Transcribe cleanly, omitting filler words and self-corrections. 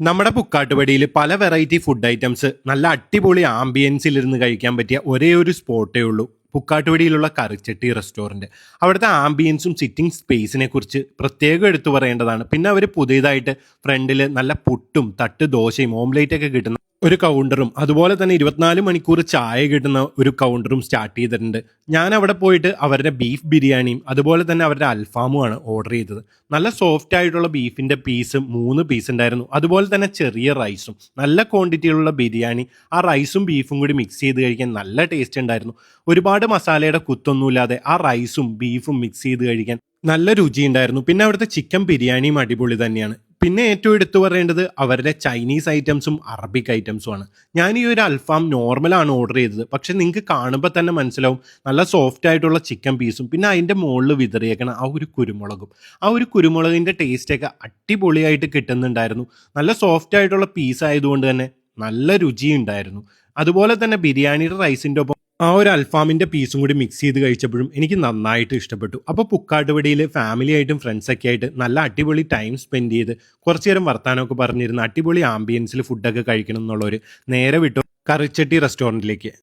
നമ്മുടെ പുക്കാട്ടുപടിയിൽ പല variety food items നല്ല അടിപൊളി ആംബിയൻസിൽ ഇരുന്ന് കഴിക്കാൻ പറ്റിയ ഒരേ ഒരു സ്പോട്ടേ ഉള്ളൂ. പുക്കാട്ടുപടിയിലുള്ള കറിച്ചട്ടി റെസ്റ്റോറൻറ്റ്. അവിടുത്തെ ആംബിയൻസും സിറ്റിംഗ് സ്പേസിനെ കുറിച്ച് പ്രത്യേകം എടുത്തു പറയേണ്ടതാണ്. പിന്നെ അവർ പുതിയതായിട്ട് ഫ്രണ്ടിൽ നല്ല പുട്ടും തട്ട് ദോശയും ഓംലേറ്റ് ഒക്കെ കിട്ടുന്ന ഒരു കൗണ്ടറും അതുപോലെ തന്നെ 24 മണിക്കൂർ ചായ കിട്ടുന്ന ഒരു കൗണ്ടറും സ്റ്റാർട്ട് ചെയ്തിട്ടുണ്ട്. ഞാൻ അവിടെ പോയിട്ട് അവരുടെ ബീഫ് ബിരിയാണിയും അതുപോലെ തന്നെ അവരുടെ അൽഫാമുമാണ് ഓർഡർ ചെയ്തത്. നല്ല സോഫ്റ്റ് ആയിട്ടുള്ള ബീഫിൻ്റെ പീസ് 3 പീസ് ഉണ്ടായിരുന്നു. അതുപോലെ തന്നെ ചെറിയ റൈസും നല്ല ക്വാണ്ടിറ്റിയിലുള്ള ബിരിയാണി. ആ റൈസും ബീഫും കൂടി മിക്സ് ചെയ്ത് കഴിക്കാൻ നല്ല ടേസ്റ്റ് ഉണ്ടായിരുന്നു. ഒരുപാട് മസാലയുടെ കുത്തൊന്നുമില്ലാതെ ആ റൈസും ബീഫും മിക്സ് ചെയ്ത് കഴിക്കാൻ നല്ല രുചിയുണ്ടായിരുന്നു. പിന്നെ അവിടുത്തെ ചിക്കൻ ബിരിയാണിയും അടിപൊളി തന്നെയാണ്. പിന്നെ ഏറ്റവും എടുത്തു പറയേണ്ടത് അവരുടെ ചൈനീസ് ഐറ്റംസും അറബിക് ഐറ്റംസുമാണ്. ഞാൻ ഈ ഒരു അൽഫാം നോർമലാണ് ഓർഡർ ചെയ്തത്. പക്ഷെ നിങ്ങൾക്ക് കാണുമ്പോൾ തന്നെ മനസ്സിലാവും നല്ല സോഫ്റ്റ് ആയിട്ടുള്ള ചിക്കൻ പീസും പിന്നെ അതിൻ്റെ മുകളിൽ വിതറിയേക്കണം ആ ഒരു കുരുമുളകും. ആ ഒരു കുരുമുളകിൻ്റെ ടേസ്റ്റൊക്കെ അടിപൊളിയായിട്ട് കിട്ടുന്നുണ്ടായിരുന്നു. നല്ല സോഫ്റ്റ് ആയിട്ടുള്ള പീസ് ആയതുകൊണ്ട് തന്നെ നല്ല രുചിയുണ്ടായിരുന്നു. അതുപോലെ തന്നെ ബിരിയാണിയുടെ റൈസിൻ്റെ ഒപ്പം ആ ഒരു അൽഫാമിൻ്റെ പീസും കൂടി മിക്സ് ചെയ്ത് കഴിച്ചപ്പോഴും എനിക്ക് നന്നായിട്ട് ഇഷ്ടപ്പെട്ടു. അപ്പോൾ പുക്കാട്ടുപടിയിൽ ഫാമിലി ആയിട്ടും ഫ്രണ്ട്സൊക്കെ ആയിട്ട് നല്ല അടിപൊളി ടൈം സ്പെൻഡ് ചെയ്ത് കുറച്ച് നേരം വർത്താനമൊക്കെ പറഞ്ഞിരുന്ന അടിപൊളി ആംബിയൻസിൽ ഫുഡൊക്കെ കഴിക്കണം എന്നുള്ളൊരു നേരെ വിട്ടു കറിച്ചട്ടി റെസ്റ്റോറൻറ്റിലേക്ക്.